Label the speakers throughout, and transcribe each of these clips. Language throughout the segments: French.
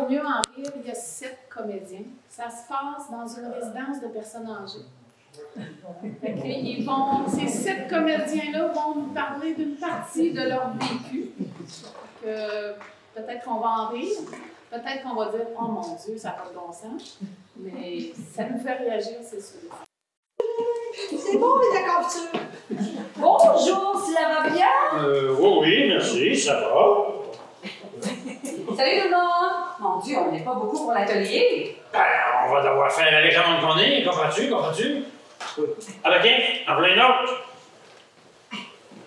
Speaker 1: pour mieux en rire, il y a 7 comédiens. Ça se passe dans une résidence de personnes âgées. Ces 7 comédiens-là vont nous parler d'une partie de leur vécu. Peut-être qu'on va en rire, peut-être qu'on va dire « Oh mon Dieu, ça n'a pas de bon sens », mais ça nous fait réagir, c'est sûr.
Speaker 2: C'est bon, les aventures.
Speaker 3: Bonjour, ça va bien?
Speaker 4: Oui, merci, ça va.
Speaker 3: Salut tout le monde! Mon Dieu, on n'est pas beaucoup pour l'atelier.
Speaker 4: Ben, on va devoir faire avec le monde qu'on est, comprends-tu? Ah ben tiens, en voilà une autre.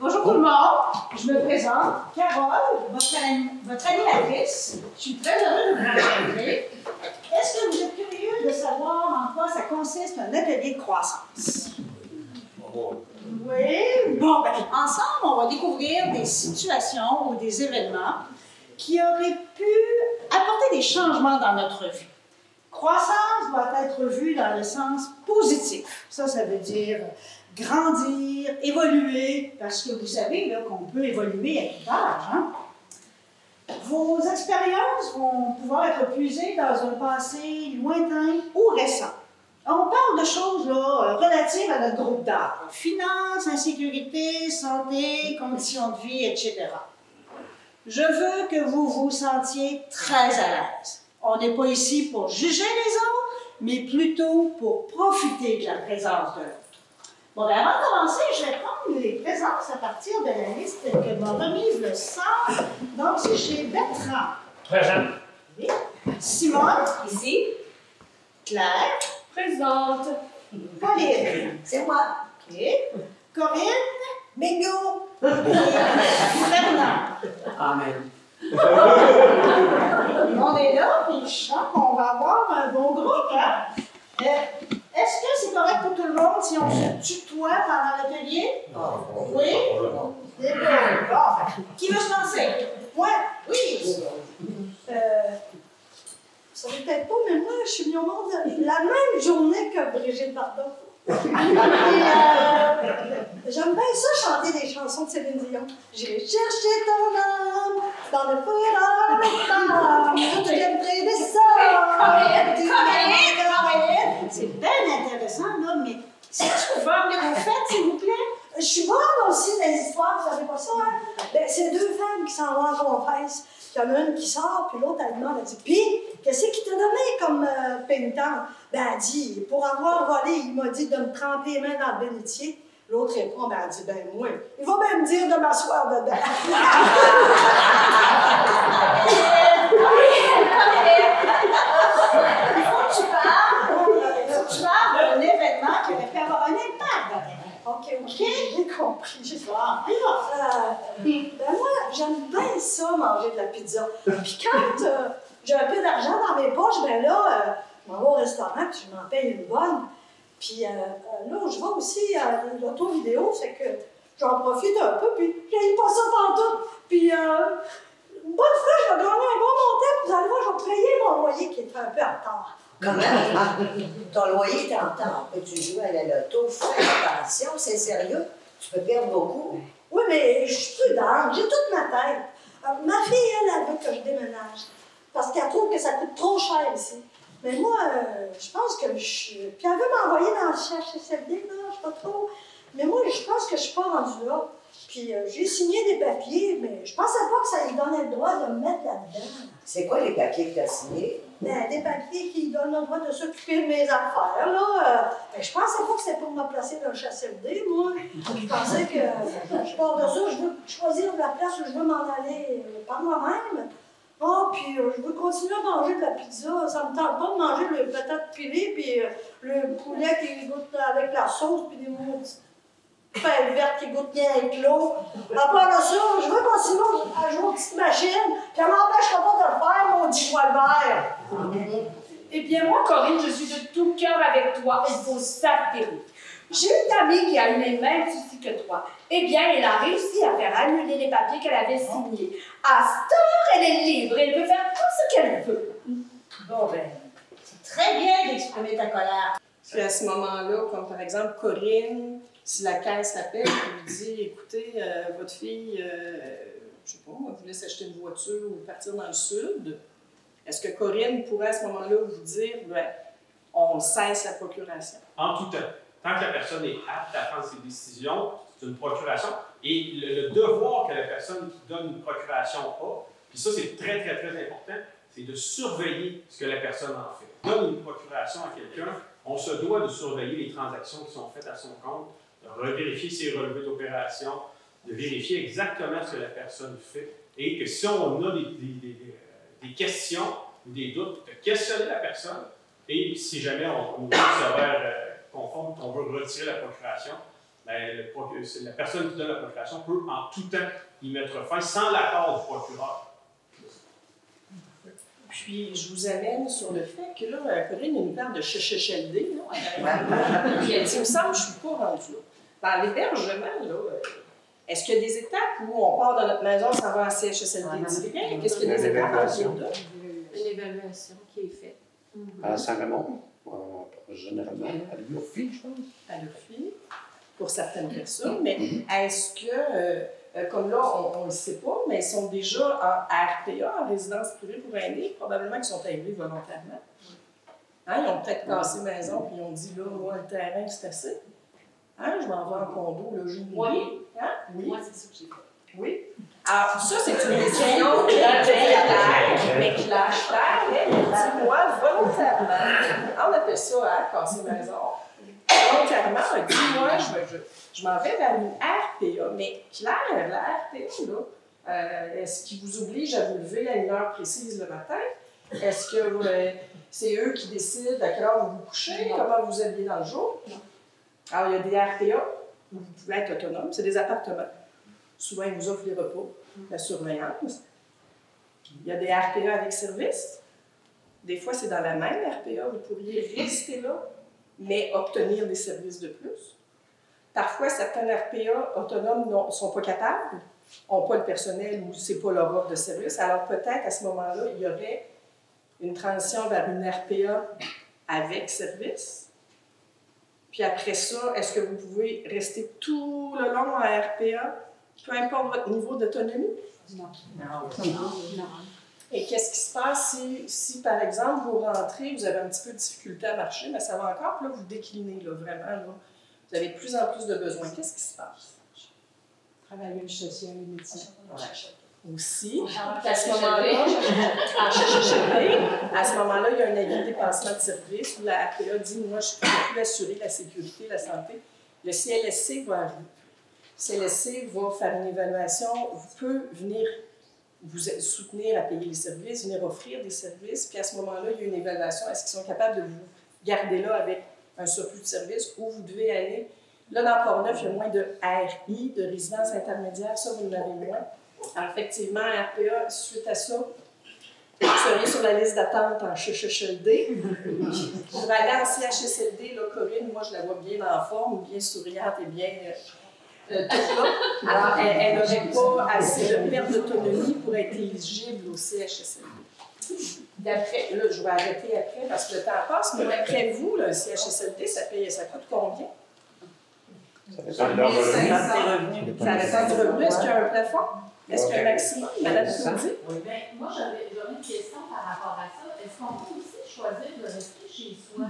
Speaker 2: Bonjour tout le monde, je me présente, Carole, votre animatrice. Je suis très heureuse de vous rencontrer. Est-ce que vous êtes curieux de savoir en quoi ça consiste un atelier de croissance? Oui. Bon, ben, ensemble, on va découvrir des situations ou des événements qui auraient pu apporter des changements dans notre vie. Croissance doit être vue dans le sens positif. Ça veut dire grandir, évoluer, parce que vous savez là, qu'on peut évoluer à tout âge. Hein? Vos expériences vont pouvoir être puisées dans un passé lointain ou récent. On parle de choses là, relatives à notre groupe d'âge. Finances, insécurité, santé, conditions de vie, etc. Je veux que vous vous sentiez très à l'aise. On n'est pas ici pour juger les autres, mais plutôt pour profiter de la présence de l'autre. Bon, bien, avant de commencer, je vais prendre les présences à partir de la liste que m'a remise le centre. Donc, c'est chez Bertrand.
Speaker 4: Présent.
Speaker 2: Oui. Simone.
Speaker 3: Ici.
Speaker 2: Claire.
Speaker 1: Présente.
Speaker 2: Pauline.
Speaker 5: C'est moi.
Speaker 2: OK. Corinne.
Speaker 5: Bingo!
Speaker 2: Fernand.
Speaker 4: Amen.
Speaker 2: On est là, puis je sens qu'on va avoir un bon groupe. Hein? Est-ce que c'est correct pour tout le monde si on se tutoie pendant l'atelier? Oui? C'est bon. Bon. Qui veut se lancer? Moi? Oui. Vous savez peut-être pas, mais moi, je suis venue au monde la même journée que Brigitte Bardot. J'aime bien ça, chanter des chansons de Céline Dion. J'ai cherché ton âme dans le fouillard des femmes, tout est près des sorts. C'est bien intéressant, là, mais si tu pouvais emmener vos fêtes, s'il vous plaît. Je suis bonne aussi dans les histoires, vous savez pas ça, hein? Ben, c'est 2 femmes qui s'en vont en confesse. Il y en a une qui sort, puis l'autre, elle demande, elle dit, puis, qu'est-ce qu'il t'a donné comme pénitence? Ben, elle dit, pour avoir volé, il m'a dit de me tremper les mains dans le bénitier. L'autre répond, ben, elle dit, ben, moi, il va même me dire de m'asseoir dedans. Il faut que tu parles d'un événement qui aurait pu avoir un impact dans ta vie. OK, j'ai compris. Ben moi, j'aime bien ça, manger de la pizza. Puis quand j'ai un peu d'argent dans mes poches, ben là, je m'en vais au restaurant, puis je m'en paye une bonne. Puis là, je vais aussi à l'auto-vidéo, c'est que j'en profite un peu, puis j'aille pas ça pantoute. Puis une bonne fois, je vais gagner un bon montant, puis vous allez voir, je vais payer mon loyer qui est un peu en retard.
Speaker 5: Comment? Ton loyer est en temps. Tu joues à la loto, fais attention, c'est sérieux. Tu peux perdre beaucoup.
Speaker 2: Oui, mais je suis prudente, j'ai toute ma tête. Ma fille, elle veut que je déménage. Parce qu'elle trouve que ça coûte trop cher ici. Mais moi, je pense que je... Puis elle veut m'envoyer dans le CHSLD, là, je sais pas trop. Mais moi, je pense que je suis pas rendue là. Puis j'ai signé des papiers, mais je pensais pas que ça lui donnait le droit de me mettre là-dedans.
Speaker 5: C'est quoi les papiers que tu as signés?
Speaker 2: Ben, des papiers qui donnent le droit de s'occuper de mes affaires, là. Ben, je pensais pas que c'était pour me placer dans le CHSLD, moi. Je pensais que je pars de ça, je veux choisir la place où je veux m'en aller par moi-même. Ah, puis je veux continuer à manger de la pizza. Ça me tente pas de manger le patate pilée, puis le poulet qui goûte avec la sauce, puis des petites pains vertes qui goûtent bien avec l'eau. À part de ça, je veux continuer à jouer aux petites machines, puis elle m'empêchera pas de le faire, mon petit poil vert.
Speaker 3: Eh bien, moi, Corinne, je suis de tout cœur avec toi. Il faut s'affirmer. J'ai une amie qui a eu les mêmes soucis que toi. Eh bien, elle a réussi à faire annuler les papiers qu'elle avait signés. À cette heure, elle est libre. Elle peut faire tout ce qu'elle veut.
Speaker 2: Bon, ben, c'est très bien d'exprimer ta colère.
Speaker 6: Puis à ce moment-là, comme par exemple Corinne, si la caisse appelle et lui dit, écoutez, votre fille, je sais pas, elle voulait s'acheter une voiture ou partir dans le sud, Est-ce que Corinne pourrait à ce moment-là vous dire, ben, on cesse la procuration?
Speaker 7: En tout temps. Tant que la personne est apte à prendre ses décisions, c'est une procuration. Et le devoir que la personne qui donne une procuration a, puis ça c'est très, très, très important, c'est de surveiller ce que la personne en fait. On donne une procuration à quelqu'un, on se doit de surveiller les transactions qui sont faites à son compte, de revérifier ses relevés d'opération, de vérifier exactement ce que la personne fait, et que si on a des questions ou des doutes, de questionner la personne, et si jamais on s'avère conforme qu'on veut retirer la procuration, ben, la personne qui donne la procuration peut en tout temps y mettre fin sans l'accord du procureur.
Speaker 6: Puis, je vous amène sur le fait que là, Corinne, il nous parle de CHSLD. Puis, elle dit, il me semble que je ne suis pas rendue là. Dans l'hébergement, là, est-ce qu'il y a des étapes où on part de notre maison sans avoir un CHSLD direct? Est-ce qu'il y a des étapes en deux?
Speaker 1: Une évaluation qui est faite.
Speaker 8: À Saint-Raymond, généralement, à l'URFI, je pense.
Speaker 6: À l'URFI, pour certaines personnes. Mais est-ce que, comme là, on ne le sait pas, mais ils sont déjà en RPA, en résidence privée pour aînés, probablement qu'ils sont arrivés volontairement. Hein, ils ont peut-être cassé maison puis ils ont dit, là, moi, le terrain, c'est assez. Hein, je m'en vais en condo, le jour où hein? Oui.
Speaker 1: Moi, c'est ça que j'ai fait.
Speaker 6: Oui. Alors, ça, c'est une décision claire, mais claire, elle dit, moi, volontairement, on appelle ça, hein, casser maison, volontairement, elle dit, moi, je m'en vais vers une RPA, mais claire, la RPA, là, est-ce qu'ils vous obligent à vous lever à une heure précise le matin? Est-ce que c'est eux qui décident à quelle heure vous vous couchez, comment vous habillez dans le jour? Alors, il y a des RPA où vous pouvez être autonome, c'est des appartements. Souvent, ils vous offrent des repas, la surveillance. Il y a des RPA avec service. Des fois, c'est dans la même RPA, vous pourriez rester là, mais obtenir des services de plus. Parfois, certains RPA autonomes ne sont pas capables, n'ont pas le personnel ou ce n'est pas leur offre de service. Alors, peut-être, à ce moment-là, il y aurait une transition vers une RPA avec service. Puis après ça, est-ce que vous pouvez rester tout le long en RPA? Peu importe votre niveau d'autonomie?
Speaker 1: Non.
Speaker 6: Et qu'est-ce qui se passe si, par exemple, vous rentrez, vous avez un petit peu de difficulté à marcher, mais ça va encore, puis là, vous déclinez, là, vraiment, là. Vous avez de plus en plus de besoins. Qu'est-ce qui se passe?
Speaker 1: Travailler le social et métier.
Speaker 6: Aussi, à ce moment-là, à ce moment-là, il y a un avis de dépassement de service où la RPA dit, moi, je ne peux plus assurer la sécurité, la santé. Le CLSC va arriver. Le CLSC va faire une évaluation, peut venir vous soutenir à payer les services, venir offrir des services, puis à ce moment-là, il y a une évaluation. Est-ce qu'ils sont capables de vous garder là avec un surplus de services où vous devez aller? Là, dans Port-Neuf, il y a moins de RI, de résidence intermédiaire, ça, vous en avez moins. Alors, effectivement, RPA, suite à ça, vous seriez sur la liste d'attente en CHSLD. Pour aller en CHSLD, là, Corinne, moi, je la vois bien en forme, bien souriante et bien tout là. Alors, elle n'aurait pas assez de perte d'autonomie pour être éligible au CHSLD. D'après, là, je vais arrêter après parce que le temps passe, mais après vous, le CHSLD, ça coûte combien?
Speaker 8: Ça dépend de leur revenu.
Speaker 6: Ça dépend du revenu. Est-ce qu'il y a un plafond? Est-ce qu'il y a un maximum? Madame Claudie?
Speaker 1: Moi, j'avais une question par rapport à ça. Est-ce qu'on peut aussi choisir de rester chez soi?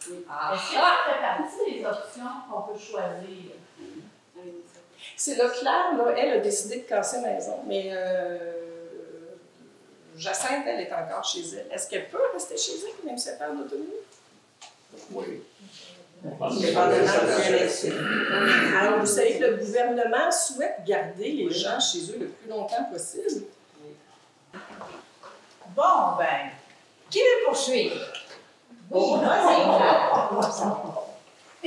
Speaker 1: Oui. Est-ce que ça fait partie des options qu'on peut choisir?
Speaker 6: C'est là, Claire, là, elle a décidé de casser maison, mais Jacinthe, elle est encore chez elle. Est-ce qu'elle peut rester chez elle, même si elle perd d'autonomie?
Speaker 8: Oui.
Speaker 6: Alors, vous savez que le gouvernement souhaite garder les gens chez eux le plus longtemps possible.
Speaker 2: Bon, ben, qui veut poursuivre? Oui,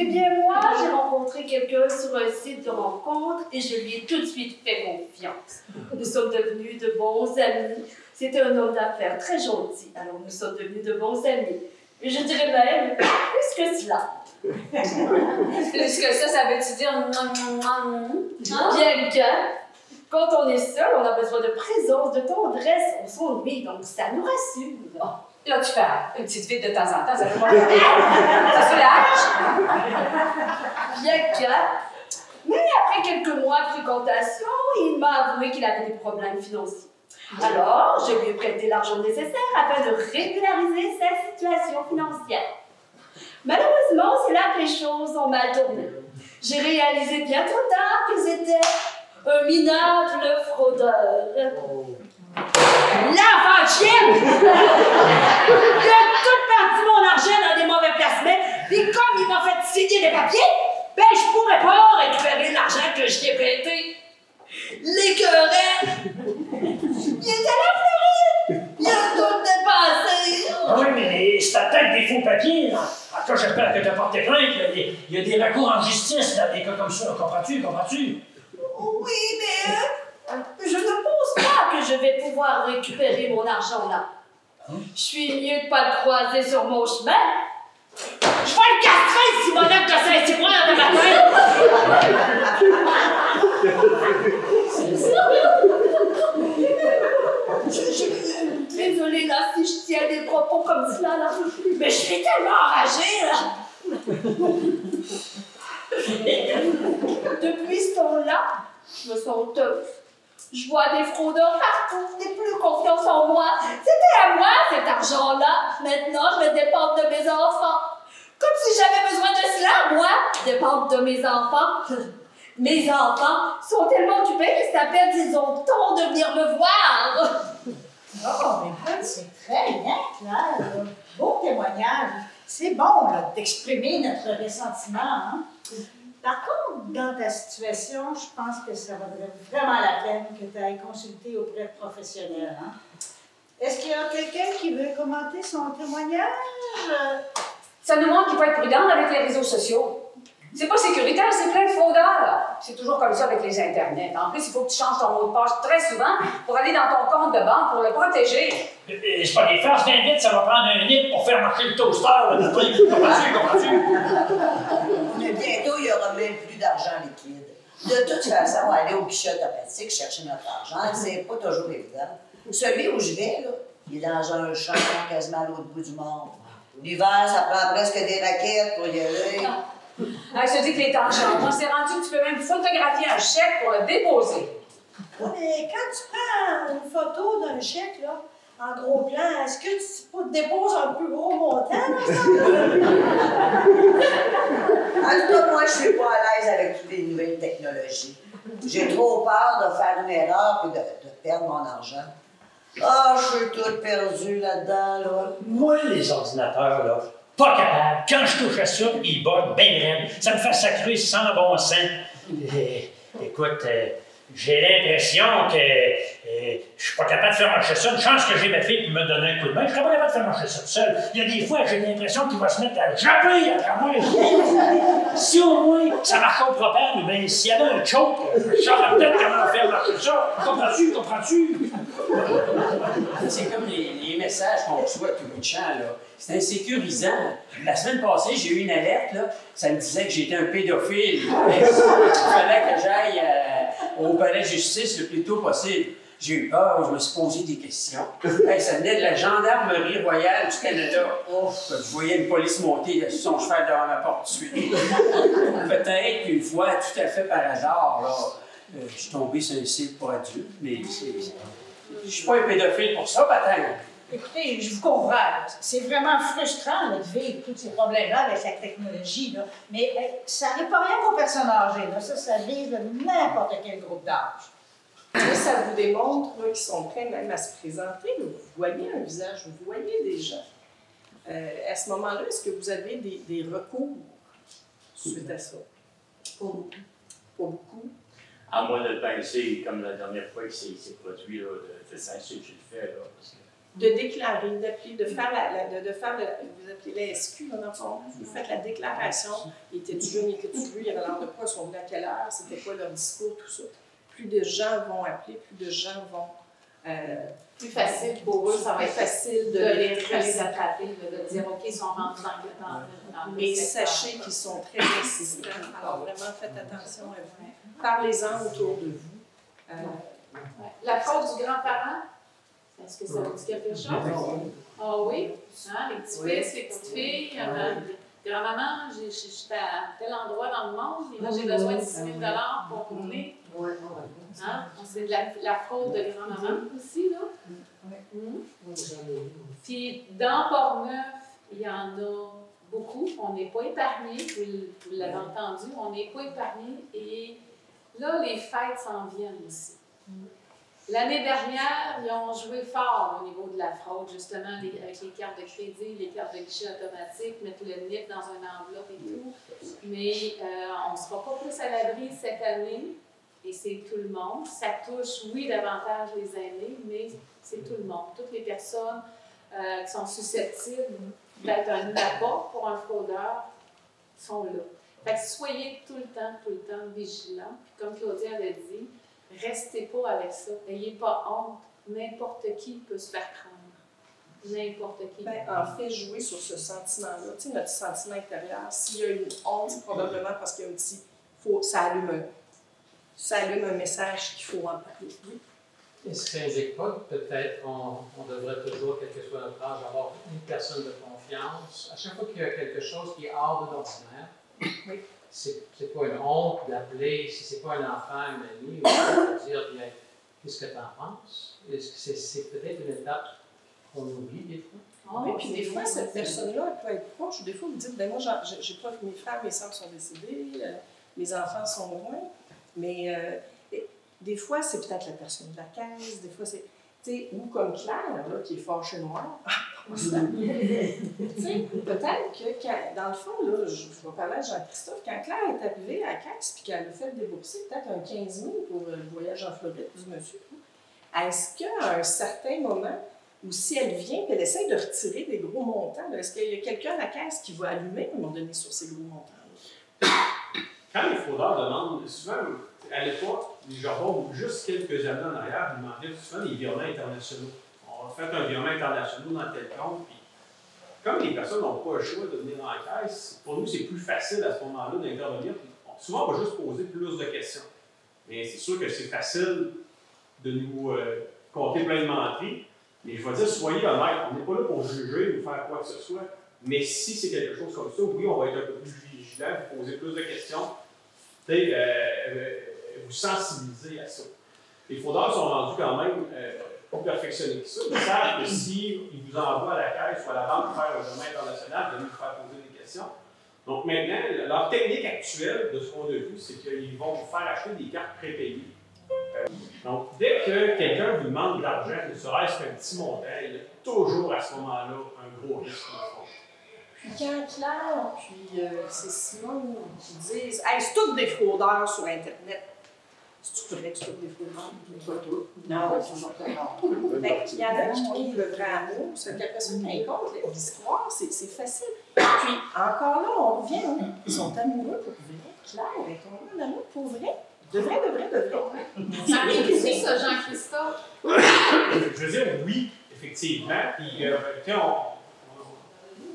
Speaker 3: Eh bien, moi, j'ai rencontré quelqu'un sur un site de rencontre et je lui ai tout de suite fait confiance. Nous sommes devenus de bons amis. C'était un homme d'affaires très gentil, alors nous sommes devenus de bons amis. Et je dirais même, plus que cela.
Speaker 9: Plus que ça veut-tu dire
Speaker 3: Bien que, quand on est seul, on a besoin de présence, de tendresse, on s'ennuie, donc ça nous rassure.
Speaker 9: Là, tu fais une petite vite de temps en temps, ça fait moins ça soulage.
Speaker 3: Bien que, mais après quelques mois de fréquentation, il m'a avoué qu'il avait des problèmes financiers. Alors, je lui ai prêté l'argent nécessaire afin de régulariser sa situation financière. Malheureusement, c'est là que les choses ont mal tourné. J'ai réalisé bien trop tard que c'était un minable fraudeur. L'enfant de chienne! Il a tout perdu mon argent dans des mauvais placements, puis comme il m'a fait signer des papiers, ben je pourrais pas récupérer l'argent que je lui ai prêté. L'écœurant! Il est allé à Floride! Il a tout dépensé!
Speaker 4: Ah oui, mais c'est peut-être des faux papiers. En tout cas, j'espère que tu as porté plainte. Il y a des recours en justice dans des cas comme ça. Comprends-tu?
Speaker 3: Oui, mais je ne pense pas que je vais pouvoir récupérer mon argent là. Je suis mieux de pas le croiser sur mon chemin. Je vais le castrer, Simonette de Saint-Cyboire de matin! Désolée là si je tiens des propos comme cela là, mais je suis tellement enragée là. Depuis ce temps-là, je me sens honteuse. Je vois des fraudeurs partout, je n'ai plus confiance en moi. C'était à moi cet argent-là. Maintenant, je vais dépendre de mes enfants. Comme si j'avais besoin de cela, moi, dépendre de mes enfants. Mes enfants sont tellement occupés que c'est à peine s'ils ont le temps de venir me voir.
Speaker 2: Oh, mais écoute, c'est très bien, Claire. Beau témoignage. C'est bon là, d'exprimer notre ressentiment. Hein? Par contre, dans ta situation, je pense que ça vaudrait vraiment la peine que tu ailles consulter auprès de professionnels. Hein? Est-ce qu'il y a quelqu'un qui veut commenter son témoignage?
Speaker 9: Ça nous montre qu'il faut être prudent avec les réseaux sociaux. C'est pas sécuritaire, c'est plein de fraudeurs. C'est toujours comme ça avec les Internets. En plus, il faut que tu changes ton mot de passe très souvent pour aller dans ton compte de banque pour le protéger.
Speaker 4: C'est pas des farces bien vite, ça va prendre un nid pour faire marcher le toaster. Comprends-tu?
Speaker 5: Mais bientôt, il n'y aura même plus d'argent liquide. De toute façon, aller au guichet automatique chercher notre argent, c'est pas toujours évident. Celui où je vais, là, il est dans un champ quasiment à l'autre bout du monde. L'hiver, ça prend presque des raquettes pour y aller.
Speaker 9: Je te dis que les temps changent. On s'est rendu que tu peux même photographier un chèque pour le déposer.
Speaker 2: Oui, mais quand tu prends une photo d'un chèque, là, en gros plan, est-ce que tu déposes un plus gros montant?
Speaker 5: En tout cas, moi, je suis pas à l'aise avec toutes les nouvelles technologies. J'ai trop peur de faire une erreur et de perdre mon argent. Ah, je suis toute perdue là-dedans, là.
Speaker 4: Moi, les ordinateurs, là, pas capable. Quand je touche à ça, ils bug bien raide. Ça me fait sacrer sans bon sens. Écoute, j'ai l'impression que je suis pas capable de faire marcher ça. Une chance que j'ai ma fille pour me donner un coup de main. Je serais pas capable de faire marcher ça tout seul. Il y a des fois, j'ai l'impression qu'il va se mettre à japper après moi. Si au moins ça marche au propane, bien, s'il y avait un choke, je saurais peut-être comment faire marcher ça. Comprends-tu?
Speaker 10: C'est comme les messages qu'on reçoit tout le champ, là. C'est insécurisant. La semaine passée, j'ai eu une alerte, là. Ça me disait que j'étais un pédophile. Il fallait que j'aille au palais de justice le plus tôt possible. J'ai eu peur, je me suis posé des questions. Ça venait de la Gendarmerie royale du Canada. Je voyais une police monter sur son cheval devant ma porte tout de suite. Peut-être qu'une fois, tout à fait par hasard, là, je suis tombé sur un site pour adultes, mais je suis pas un pédophile pour ça, peut-être.
Speaker 2: Écoutez, je vous comprends. C'est vraiment frustrant là, de vivre tous ces problèmes-là avec la technologie. Là. Mais ça n'arrive pas rien aux personnes âgées. Là. Ça vise n'importe quel groupe d'âge.
Speaker 6: Mais ça vous démontre qu'ils sont prêts même à se présenter. Là. Vous voyez un visage, vous voyez des gens. À ce moment-là, est-ce que vous avez des recours suite à ça? Pas beaucoup. Pas beaucoup.
Speaker 11: À moins de penser, comme la dernière fois que c'est produit, là, de s'assurer que je le fais. Là, parce que...
Speaker 6: De déclarer, de faire vous appelez la SQ, dans le fond, vous faites la déclaration. Il était-tu jeune, il était-tu vieux, il avait l'air de quoi, ils sont venus à quelle heure, c'était quoi leur discours, tout ça. Plus de gens vont appeler, plus de gens vont...
Speaker 1: plus facile pour eux, ça va être
Speaker 6: facile de
Speaker 1: les attraper, de dire OK, ils sont rentrés dans
Speaker 6: mais sachez qu'ils sont très insistants. Alors vraiment, faites attention à vous. Parlez-en autour de vous.
Speaker 1: La faute du grand-parent, est-ce que ça vous dit quelque chose? Ah oui, hein, les petits-fils, les petites filles. Grand-maman, j'étais à tel endroit dans le monde, et là, j'ai besoin de 6 000 pour couvrir. Hein? C'est de la fraude de grand-maman aussi, là. Puis, dans Portneuf, il y en a beaucoup. On n'est pas épargnés, vous l'avez entendu, on n'est pas épargnés. Et là, les fêtes s'en viennent aussi. L'année dernière, ils ont joué fort au niveau de la fraude, justement, avec les cartes de crédit, les cartes de guichet automatique, mettre le NIP dans une enveloppe et tout. Mais on ne sera pas plus à l'abri cette année, et c'est tout le monde. Ça touche, oui, davantage les aînés, mais c'est tout le monde. Toutes les personnes qui sont susceptibles d'être un appât pour un fraudeur sont là. Fait que soyez tout le temps vigilants. Comme Claudia avait dit, restez pas avec ça. N'ayez pas honte. N'importe qui peut se faire prendre. N'importe qui.
Speaker 6: Ben, en fait, jouer sur ce sentiment-là, tu sais, notre sentiment intérieur, s'il y a une honte, c'est probablement parce qu'il y a un petit. Ça allume un message qu'il faut en parler. Oui.
Speaker 12: Est-ce que ça n'indique pas que peut-être on devrait toujours, quel que soit notre âge, avoir une personne de confiance? À chaque fois qu'il y a quelque chose qui est hors de l'ordinaire, oui. C'est pas une honte d'appeler, si c'est pas un enfant, une amie, ou de dire, bien, qu'est-ce que tu en penses? Est-ce que c'est peut-être une étape qu'on oublie des fois?
Speaker 6: Oui, puis des fois, cette personne-là, elle peut être proche. Des fois, vous dites, ben moi, j'ai pas mes frères, mes sœurs sont décédés, mes enfants sont loin. Mais des fois, c'est peut-être la personne de la caisse, des fois, c'est. Tu sais, ou comme Claire, là, qui est fâchée noire. Tu sais, peut-être que, dans le fond, là, je vais parler à Jean-Christophe, quand Claire est arrivée à la caisse puis qu'elle a fait débourser peut-être un 15 000 pour le voyage en Floride du monsieur, est-ce qu'à un certain moment, ou si elle vient et elle essaie de retirer des gros montants, est-ce qu'il y a quelqu'un à la caisse qui va allumer à un moment donné sur ces gros montants-là?
Speaker 7: Quand les fraudeurs demandent, souvent, à l'époque, les jardins, juste quelques années en arrière, ils demandaient souvent des virements internationaux. On va faire un virement international dans tel compte. Puis, comme les personnes n'ont pas le choix de venir dans la caisse, pour nous, c'est plus facile à ce moment-là d'intervenir. Souvent, on va juste poser plus de questions. Mais c'est sûr que c'est facile de nous compter plein de menteries. Mais je vais dire, soyez honnêtes. On n'est pas là pour juger ou faire quoi que ce soit. Mais si c'est quelque chose comme ça, oui, on va être un peu plus vigilant, vous poser plus de questions, vous sensibiliser à ça. Les fraudeurs sont rendus quand même plus perfectionnés que ça. Ils savent que s'ils vous envoient à la caisse ou à la banque faire un virement international, de nous faire poser des questions. Donc maintenant, leur technique actuelle, de ce qu'on a vu, c'est qu'ils vont vous faire acheter des cartes prépayées. Donc, dès que quelqu'un vous demande de l'argent, ne serait-ce qu'un petit montant, il y a toujours à ce moment-là un gros risque de fraude.
Speaker 6: Puis quand Claire, puis c'est Simone qui disent hey, c'est tous des fraudeurs sur Internet. C'est-tu vrai que c'est tous des fraudeurs? Pas tous.
Speaker 5: Non, c'est non.
Speaker 6: Il y en a qui trouvent le vrai amour, c'est qu'après ça, quand ils comptent l'histoire, c'est facile. Puis encore là, on revient, hein, ils sont amoureux pour vrai. Claire est tombée en amour pour vrai. De vrai.
Speaker 1: Ça réussit, ça, Jean-Christophe?
Speaker 7: Je veux dire, oui, effectivement. Puis,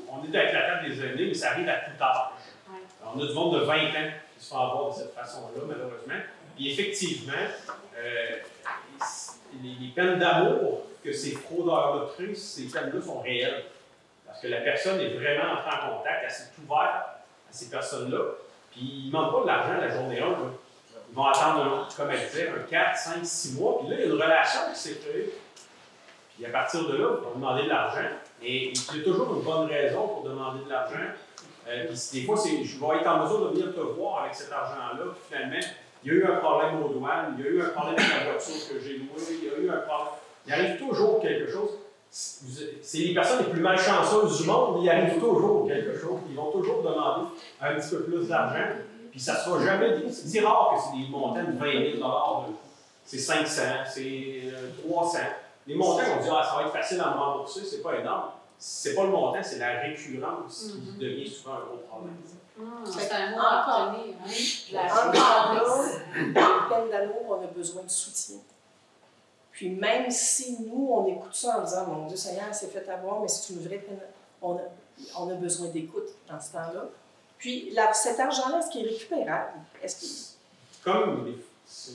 Speaker 7: on est avec la table des années, mais ça arrive à tout âge. Ouais. On a du monde de 20 ans qui se font avoir de cette façon-là, malheureusement. Puis effectivement, les peines d'amour que ces fraudeurs-là créent, ces peines-là sont réelles. Parce que la personne est vraiment entrée en contact, elle s'est ouverte à ces personnes-là. Puis ils ne demandent pas de l'argent la journée 1. Ils vont attendre, comme elle disait, 4, 5, 6 mois. Puis là, il y a une relation qui s'est créée. Puis à partir de là, ils vont demander de l'argent. Et il y a toujours une bonne raison pour demander de l'argent. Puis des fois, je vais être en mesure de venir te voir avec cet argent-là. Puis finalement, il y a eu un problème aux douanes, il y a eu un problème avec la voiture que j'ai louée, il y a eu un problème. Il arrive toujours quelque chose. C'est les personnes les plus malchanceuses du monde, il arrive toujours quelque chose. Ils vont toujours demander un petit peu plus d'argent. Puis ça ne sera jamais. C'est rare que c'est des montants de 20 000 c'est 500, c'est 300. Les montants, on dit, ça va être facile à me rembourser, c'est pas énorme. C'est pas le montant, c'est la récurrence qui devient souvent un gros problème.
Speaker 1: C'est un mot à retenir.
Speaker 6: Encore là, en peine d'amour, on a besoin de soutien. Puis même si nous, on écoute ça en disant, mon Dieu Seigneur, c'est fait avoir, mais c'est une vraie peine, on a besoin d'écoute dans ce temps-là. Puis cet argent-là, est-ce qu'il est récupérable?
Speaker 7: Comme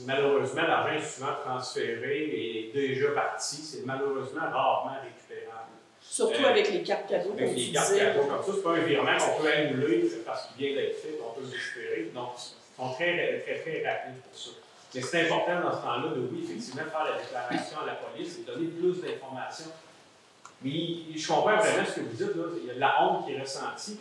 Speaker 7: malheureusement, l'argent est souvent transféré et déjà parti, c'est malheureusement rarement récupérable.
Speaker 6: Surtout avec les cartes cadeaux.
Speaker 7: Avec les cartes cadeaux comme ça, c'est pas un virement qu'on peut annuler parce qu'il vient d'être fait, on peut récupérer. Donc, ils sont très rapides pour ça. Mais c'est important dans ce temps-là de, oui, effectivement, faire la déclaration à la police et donner plus d'informations. Mais je comprends vraiment ce que vous dites, là. Il y a de la honte qui est ressentie.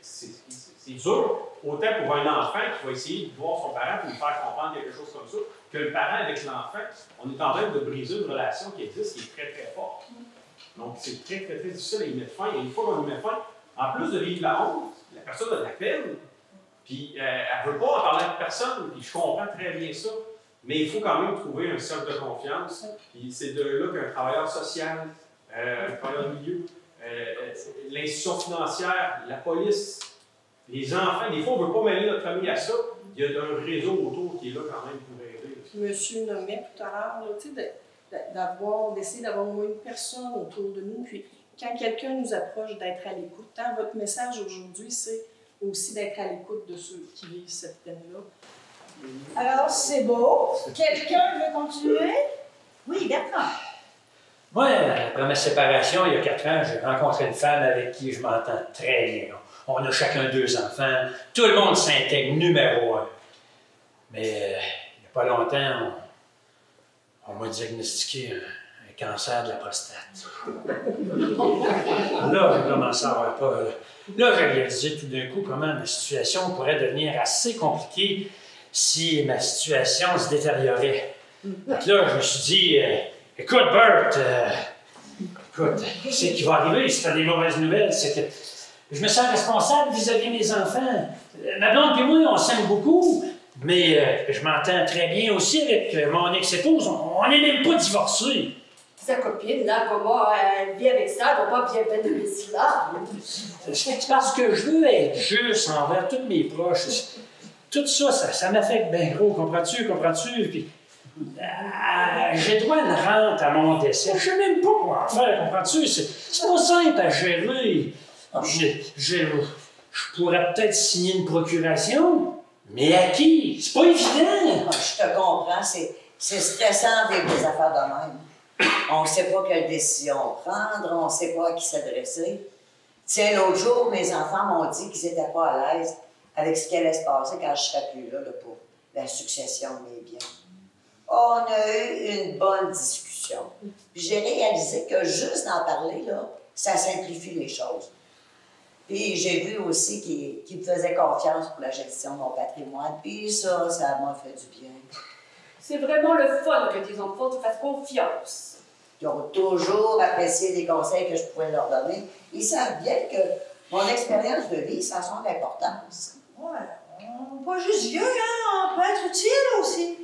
Speaker 7: C'est dur, autant pour un enfant qui va essayer de voir son parent pour lui faire comprendre quelque chose comme ça, que le parent avec l'enfant, on est en train de briser une relation qui existe, qui est très, très forte. Donc, c'est très, très, très difficile à y mettre fin. Et une fois qu'on y met fin, en plus de vivre la honte, la personne a de la peine, puis elle ne veut pas en parler à personne, puis je comprends très bien ça, mais il faut quand même trouver un cercle de confiance. Puis c'est de là qu'un travailleur social, un travailleur de milieu, l'institution financière, la police, les enfants, des fois on ne veut pas mêler notre famille à ça, il y a un réseau autour qui est là quand même pour aider.
Speaker 6: Monsieur nommait tout à l'heure, tu sais, d'essayer d'avoir au moins une personne autour de nous, puis quand quelqu'un nous approche, d'être à l'écoute. Tant votre message aujourd'hui, c'est aussi d'être à l'écoute de ceux qui vivent cette peine-là.
Speaker 2: Alors, c'est beau. Quelqu'un veut continuer? Oui, Bertrand.
Speaker 4: Moi, après ma séparation, il y a 4 ans, j'ai rencontré une femme avec qui je m'entends très bien. On a chacun 2 enfants. Tout le monde s'intègre numéro 1. Mais il n'y a pas longtemps, on m'a diagnostiqué un cancer de la prostate. Là, j'ai commencé à avoir peur. Là, j'ai réalisé tout d'un coup comment ma situation pourrait devenir assez compliquée si ma situation se détériorait. Donc là, je me suis dit, écoute, Bert, écoute, qu'est-ce qui va arriver si tu as des mauvaises nouvelles? C'est que je me sens responsable vis-à-vis de mes enfants. Ma blonde et moi, on s'aime beaucoup, mais je m'entends très bien aussi avec mon ex-épouse. On n'est même pas divorcés.
Speaker 3: Sa copine, là, comment elle vit avec ça, elle va pas bien peine de cela.
Speaker 4: C'est parce que je veux être juste envers tous mes proches. Tout ça, ça m'affecte bien gros, comprends-tu? Puis, j'ai droit à une rente à mon décès. Je sais même pas quoi en faire, comprends-tu? C'est pas simple à gérer. Je pourrais peut-être signer une procuration, mais à qui? C'est pas évident.
Speaker 5: Je te comprends, c'est stressant de vivre des affaires de même. On ne sait pas quelle décision prendre, on ne sait pas à qui s'adresser. Tiens, l'autre jour, mes enfants m'ont dit qu'ils n'étaient pas à l'aise avec ce qui allait se passer quand je ne serais plus là pour la succession de mes biens. On a eu une bonne discussion. Puis j'ai réalisé que juste d'en parler, là, ça simplifie les choses. Puis j'ai vu aussi qu'ils me faisaient confiance pour la gestion de mon patrimoine. Puis ça m'a fait du bien.
Speaker 3: C'est vraiment le fun que tes enfants te fassent confiance.
Speaker 5: Ils ont toujours apprécié les conseils que je pouvais leur donner. Ils savent bien que mon expérience de vie, ça a son importance.
Speaker 2: Ouais, pas juste vieux, hein, on peut être utile aussi.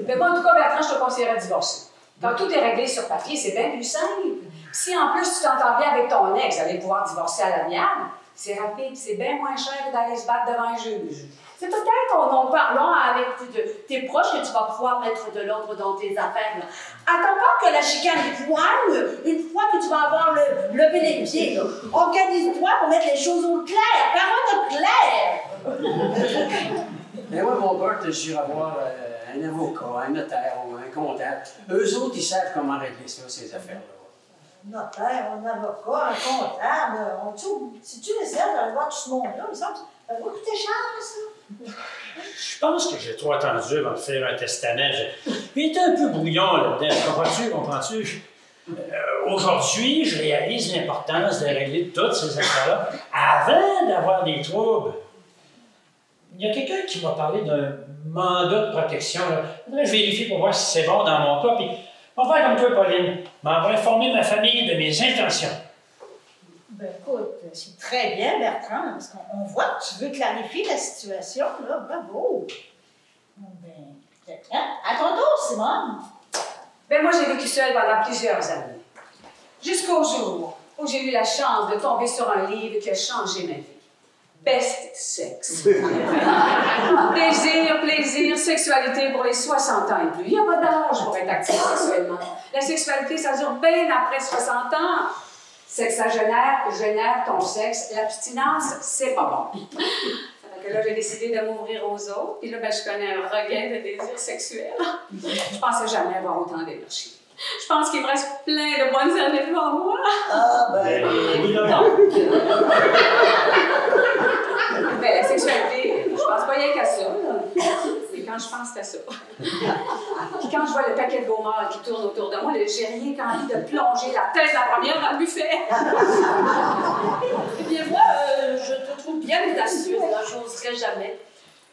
Speaker 9: Mais moi, en tout cas, Bertrand, je te conseillerais de divorcer. Quand tout est réglé sur papier, c'est bien plus simple. Si en plus tu t'entends bien avec ton ex, vous allez pouvoir divorcer à l'amiable, c'est rapide, c'est bien moins cher que d'aller se battre devant un juge.
Speaker 3: C'est peut-être en parlant avec tes proches que tu vas pouvoir mettre de l'ordre dans tes affaires. Là. Attends pas que la chicane poigne une fois que tu vas avoir levé les pieds. Là. Organise-toi pour mettre les choses au clair. Parole claire.
Speaker 10: Mais moi, mon Bert, j'irai voir un avocat, un notaire ou un comptable. Eux autres, ils savent comment régler ça, ces affaires-là.
Speaker 2: Notaire, un avocat, un comptable, si tu essaies d'aller voir tout ce monde-là, il me semble que ça va coûter cher, ça.
Speaker 4: Je pense que j'ai trop attendu avant de faire un testament. Il était un peu brouillon là-dedans. Comprends-tu? Aujourd'hui, je réalise l'importance de régler toutes ces affaires-là avant d'avoir des troubles. Il y a quelqu'un qui m'a parlé d'un mandat de protection. Là. Je vérifie pour voir si c'est bon dans mon cas. Puis, on va faire comme toi, Pauline. On va informer ma famille de mes intentions.
Speaker 2: Ben écoute, c'est très bien, Bertrand, parce qu'on voit que tu veux clarifier la situation, là. Bravo. Ben, à ton tour, Simone.
Speaker 9: Ben moi, j'ai vécu seule pendant plusieurs années. Jusqu'au jour où j'ai eu la chance de tomber sur un livre qui a changé ma vie. Best Sex. Plaisir, sexualité pour les 60 ans et plus. Il n'y a pas d'âge pour être actif sexuellement. La sexualité, ça dure bien après 60 ans. Sexagénaire, génère ton sexe. L'abstinence, c'est pas bon. Ça fait que là, j'ai décidé de m'ouvrir aux autres. Puis là, ben, je connais un regain de désir sexuel. Je pensais jamais avoir autant d'énergie. Je pense qu'il me reste plein de bonnes années devant moi.
Speaker 5: Ah, ben.
Speaker 9: Ben, la sexualité, je pense pas rien qu'à ça. Là. Et quand je pense à ça. Puis quand je vois le paquet de gommeurs qui tourne autour de moi, j'ai rien qu'envie de plonger la tête la première dans le buffet.
Speaker 3: Eh bien, moi, je te trouve bien audacieuse, là, j'oserais jamais.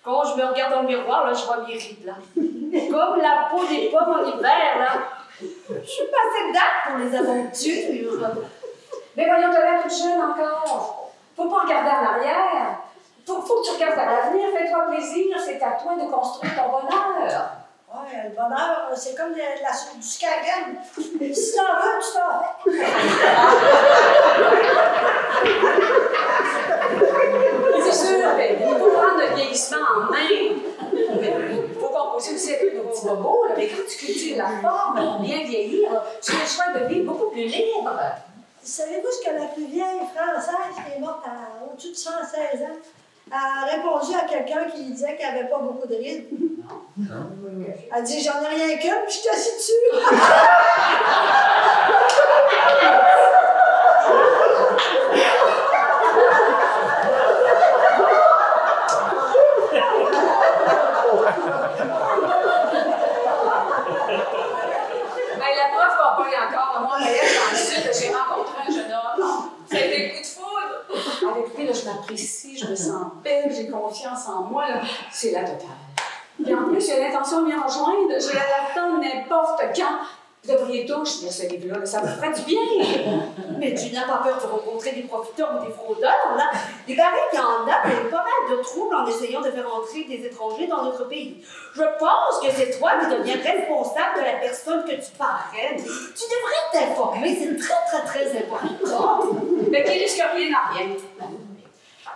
Speaker 3: Quand je me regarde dans le miroir, là, je vois mes rides, là. Comme la peau des pommes en hiver, là. Je suis pas assez date pour les aventures.
Speaker 9: Mais voyons, t'as l'air toute jeune encore. Faut pas regarder en arrière. Faut que tu regardes à l'avenir. Fais-toi plaisir. C'est à toi de construire ton bonheur.
Speaker 2: Ouais, le bonheur, c'est comme la soupe du Skagen. Si t'en veux, tu t'en vas.
Speaker 9: C'est sûr, mais il faut prendre le vieillissement en main. Il faut composer aussi avec nos petits bobos. Là. Mais quand tu cultives la forme pour bien vieillir, tu as le choix de vivre beaucoup plus libre.
Speaker 2: Savez-vous ce que la plus vieille Française qui est morte à au-dessus de 116 ans a répondu à quelqu'un qui lui disait qu'elle n'avait pas beaucoup de rides? Non. Elle dit, j'en ai rien qu'une, puis je suis assis dessus.
Speaker 9: La prof va pas y encore. Moi, dans le sud, j'ai rencontré un jeune homme. Ça a été le coup de foudre. Avec lui, là, je m'apprécie, je me sens belle, j'ai confiance en moi. C'est la totale. Et en plus, j'ai l'intention de m'y rejoindre. Je l'attends n'importe quand. Vous devriez tous lire ce livre-là, ça vous ferait du bien.
Speaker 3: Mais tu n'as pas peur de rencontrer des profiteurs ou des fraudeurs, là? Il paraît qu'il y en a pas mal de troubles en essayant de faire entrer des étrangers dans notre pays. Je pense que c'est toi qui deviens responsable de la personne que tu parraines. Tu devrais t'informer, c'est très important.
Speaker 9: Mais qui risque rien à rien.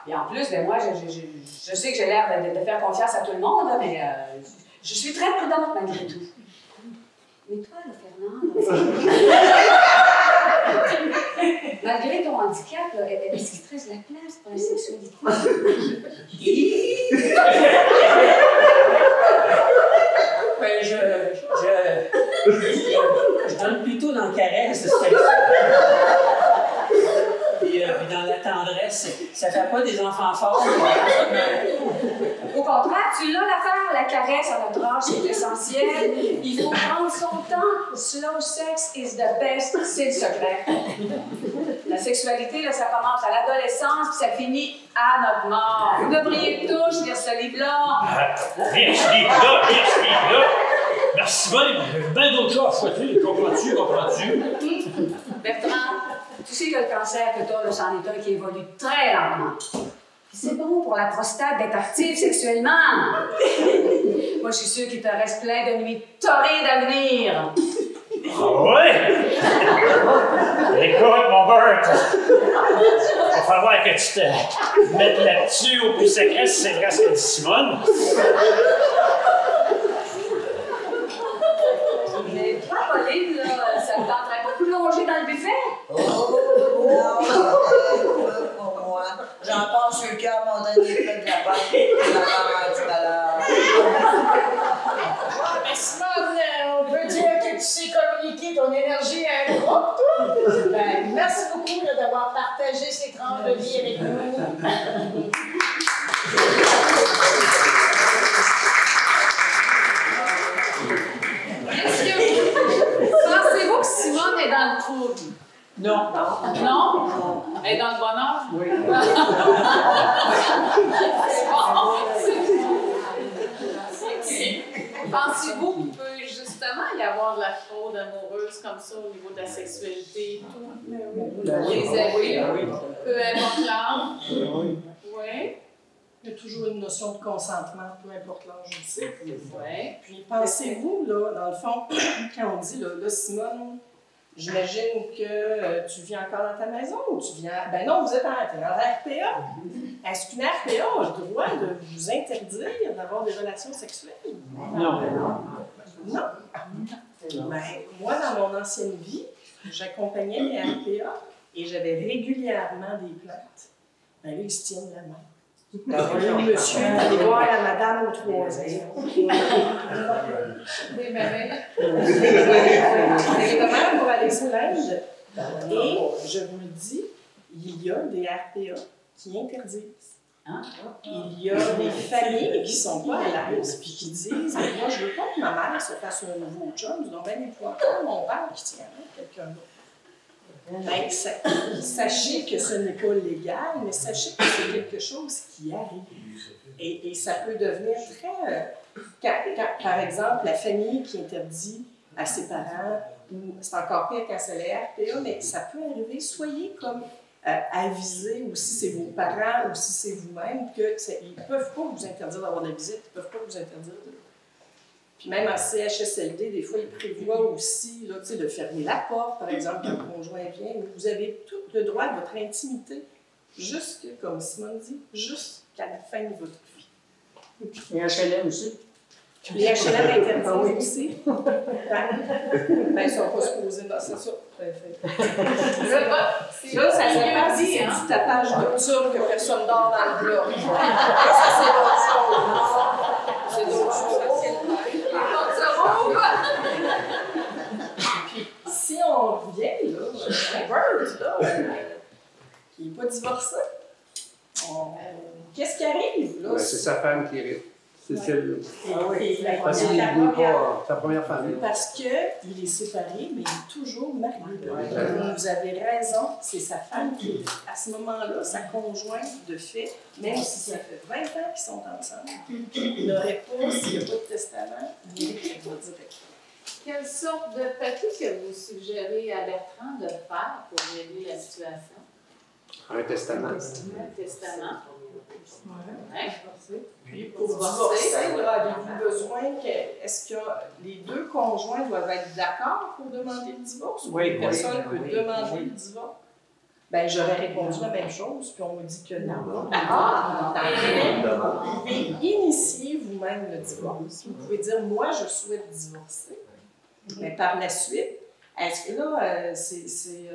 Speaker 9: Et en plus, ben moi, je sais que j'ai l'air de faire confiance à tout le monde, là, mais je suis très prudente malgré tout. Mais toi, là, Fernande, malgré ton handicap, est-ce qu'il te reste de la place pour la sexualité?
Speaker 10: Ben, je donne plutôt dans le caresse, puis dans la tendresse, ça fait pas des enfants forts.
Speaker 9: Au contraire, tu l'as l'affaire, la caresse à notre âge, c'est essentiel. Il faut prendre son temps. Slow sex is the best, c'est le secret. La sexualité, là, ça commence à l'adolescence, puis ça finit à notre mort. Vous devriez tous lire ce livre-là.
Speaker 4: Lire ce livre-là. Merci bien, j'ai bien d'autres choses à fouetter. Comprends-tu?
Speaker 9: Bertrand, tu sais que le cancer que tu as, c'en est un qui évolue très lentement. Puis c'est bon pour la prostate d'être active sexuellement. Moi, je suis sûre qu'il te reste plein de nuits torrides à venir.
Speaker 4: Ah ouais? Écoute, mon Bert, il va falloir que tu te mettes là-dessus au plus secret si c'est vrai ce que dit Simone.
Speaker 9: Mais toi, Pauline, là, ça ne tenterait pas de plonger dans le buffet?
Speaker 5: Pour moi, j'en pense sur le cœur, mon dernier plat de la pâte.
Speaker 2: Mais Simone, on peut dire que tu sais communiquer ton énergie à un groupe, toi? Ben, merci beaucoup là, d'avoir partagé ces tranches de vie avec nous.
Speaker 1: Pensez-vous que Simone est dans le trouble?
Speaker 10: Non.
Speaker 1: Non? Elle est dans le bonheur?
Speaker 10: Oui.
Speaker 1: Pensez-vous qu'il peut justement y avoir de la fraude amoureuse comme ça au niveau de la sexualité et tout? Les abus, peu importe l'âge. Oui.
Speaker 6: Il y a toujours une notion de consentement, peu importe l'âge aussi.
Speaker 1: Oui.
Speaker 6: Puis pensez-vous, là, dans le fond, quand on dit, là Simone, j'imagine que tu vis encore dans ta maison ou tu viens. Ben non, vous êtes en RPA. Est-ce qu'une RPA a le droit de vous interdire d'avoir des relations sexuelles?
Speaker 10: Non.
Speaker 6: Non. Ben, moi, dans mon ancienne vie, j'accompagnais les RPA et j'avais régulièrement des plaintes. Ben là, ils se tiennent la main. Le monsieur est allé voir la madame femme aux 3 ans.
Speaker 1: Des mamelles.
Speaker 6: Exactement, pour aller se plaindre. Et je vous le dis, il y a des RPA qui interdisent. Il y a des familles qui ne sont pas à l'aise puis qui disent mais moi, je ne veux pas que ma mère se fasse un nouveau chum, donc bien épouvantable, mon père qui tient avec quelqu'un d'autre. Ben, sachez que ce n'est pas légal, mais sachez que c'est quelque chose qui arrive. Et ça peut devenir très... par exemple, la famille qui interdit à ses parents, ou c'est encore pire quand c'est les RPA, mais ça peut arriver, soyez comme avisés, ou si c'est vos parents, ou si c'est vous-même, qu'ils ne peuvent pas vous interdire d'avoir de la visite, ils ne peuvent pas vous interdire de... Puis même en CHSLD, des fois, ils prévoient aussi là, de fermer la porte, par exemple, quand le conjoint vient. Vous avez tout le droit de votre intimité, jusque, comme Simone dit, jusqu'à la fin de votre vie.
Speaker 10: Et HLM aussi.
Speaker 6: Les HLM interdits aussi. Ben, ils ne sont pas supposés. Non, c'est ça. Là, ça dépend si c'est du tapage nocturne que personne dort dans le bloc. Ça, c'est d'autres choses. C'est d'autres choses. Puis, si on revient, là, à Bert, là, qui n'est pas divorcé, qu'est-ce qui arrive, là?
Speaker 8: Ouais, c'est sa femme qui hérite. C'est celle-là. Parce qu'il n'est pas sa première femme.
Speaker 6: Parce qu'il est séparé, mais il est toujours marié. Vous avez raison, c'est sa femme qui hérite. À ce moment-là, sa conjointe, de fait, même si ça fait 20 ans qu'ils sont ensemble, il n'aurait pas, s'il n'y a pas de testament, il n'hériterait pas directement.
Speaker 1: Quelle sorte de papier que vous suggérez à Bertrand de faire pour régler la situation?
Speaker 8: Un testament.
Speaker 1: Un testament.
Speaker 6: Ouais. Puis pour divorcer, avez-vous besoin est-ce que les deux conjoints doivent être d'accord pour demander le divorce? Ou une personne peut demander le divorce? Ben, j'aurais répondu la même chose, puis on me dit que non. Vous pouvez initier vous-même le divorce. Vous pouvez dire, moi, je souhaite divorcer. Mais par la suite, est-ce que là, c'est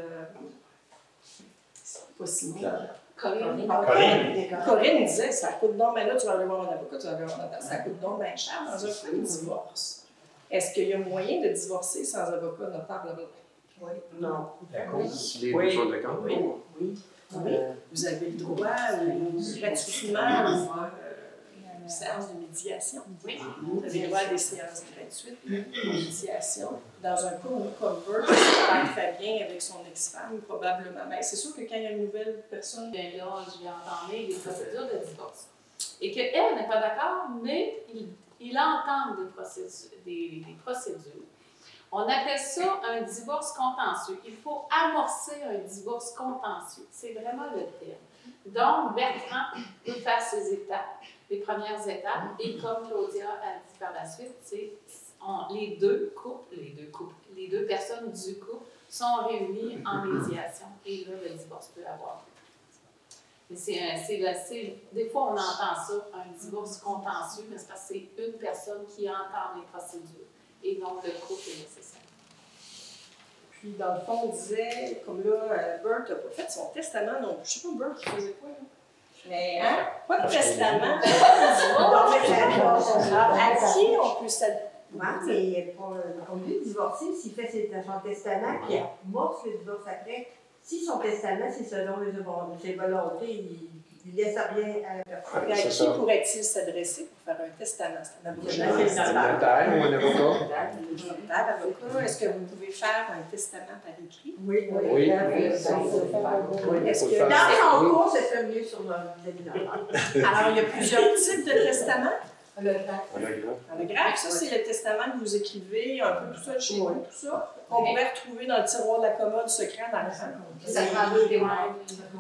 Speaker 6: pas Simone? Corinne disait, ça coûte donc, mais là, tu vas aller voir un avocat, tu vas aller voir un avocat, ça coûte donc bien cher dans un cas de divorce. Est-ce qu'il y a moyen de divorcer sans avocat notable? Oui. Non.
Speaker 8: Si les deux sont d'accord.
Speaker 6: Oui. Vous avez le droit gratuitement à une séance de médiation. Oui. Vous avez le droit à des séances gratuites de médiation. Dans un cas où Convert avec Fabien, avec son ex-femme, probablement. Ben, c'est sûr que quand il y a une nouvelle personne.
Speaker 1: Bien là, je vais entendre des procédures de divorce. Et qu'elle n'est pas d'accord, mais il entame des procédures. On appelle ça un divorce contentieux. Il faut amorcer un divorce contentieux. C'est vraiment le terme. Donc, Bertrand peut faire ses étapes, les premières étapes, et comme Claudia a dit par la suite, c'est les deux personnes du couple sont réunies en médiation. Et là, le divorce peut avoir lieu. Des fois, on entend ça, un divorce contentieux, mais c'est parce que c'est une personne qui entame les procédures et non le couple est nécessaire.
Speaker 6: Puis, dans le fond, on disait, comme là, Bert n'a pas fait son testament, donc je ne sais pas, Bert, il faisait quoi, là? Mais, hein? Pas de testament. À qui on peut s'adresser?
Speaker 13: Oui, mais pour lui divorcer, s'il fait son testament, puis il amorce le divorce après, si son testament, c'est selon ses volontés, il ne laisse rien à la personne.
Speaker 6: À qui pourrait-il s'adresser pour faire un testament? C'est un avocat.
Speaker 8: Un notaire ou un avocat?
Speaker 6: Avocat, est-ce que vous pouvez faire un testament par écrit?
Speaker 13: Oui.
Speaker 6: Est-ce que
Speaker 13: dans son cours, c'est fait mieux sur le séminaire.
Speaker 6: Alors, il y a plusieurs types de testaments.
Speaker 8: Holographe.
Speaker 6: Ça, c'est le testament que vous écrivez, un peu tout ça chez vous, tout ça, qu'on pourrait retrouver dans le tiroir de la commode secret dans le fond.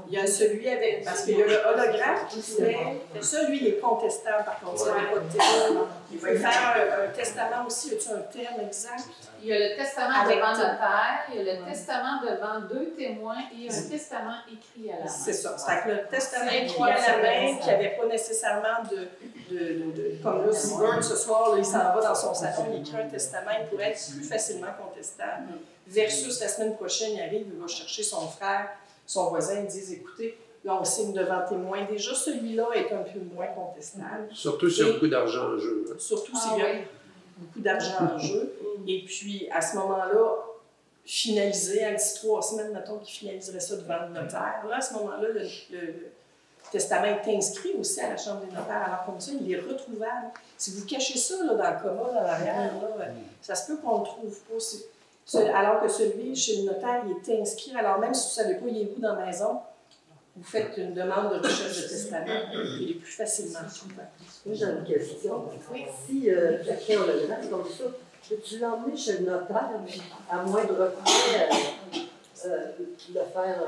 Speaker 6: Il y a celui avec, parce qu'il y a le holographe qui fait, ça, lui, il est contestable, par contre, il n'y a pas de témoin. Il faut faire un testament aussi, y a-t-il un terme exact?
Speaker 1: Il y a le testament devant notaire, il y a le testament devant deux témoins et un testament écrit à la main.
Speaker 6: C'est ça. C'est que le testament écrit à la main, qui n'avait pas nécessairement comme là, si Bert, ce soir, là, il s'en va dans son salon, il écrit un testament, il pourrait être plus facilement contestable. Versus la semaine prochaine, il arrive, il va chercher son frère, son voisin, ils disent, écoutez, Là, on signe devant témoin. Déjà, celui-là est un peu moins contestable.
Speaker 8: Surtout s'il y a beaucoup d'argent en jeu.
Speaker 6: Surtout s'il y a beaucoup d'argent en jeu. Et puis, à ce moment-là, finaliser, d'ici 3 semaines, mettons, qu'il finaliserait ça devant le notaire. Là, à ce moment-là, le testament est inscrit aussi à la Chambre des notaires. Alors, comme ça, il est retrouvable. Si vous cachez ça là, dans le coma, dans l'arrière, ça se peut qu'on ne le trouve pas. Alors que celui chez le notaire, il est inscrit. Alors, même si vous ne savez pas, il est où dans la maison, vous faites une demande de recherche de testament, il est plus facilement trouvable.
Speaker 13: Moi, j'ai une question. Si quelqu'un a le droit comme ça, peux-tu l'emmener chez le notaire, à moins de recourir le faire...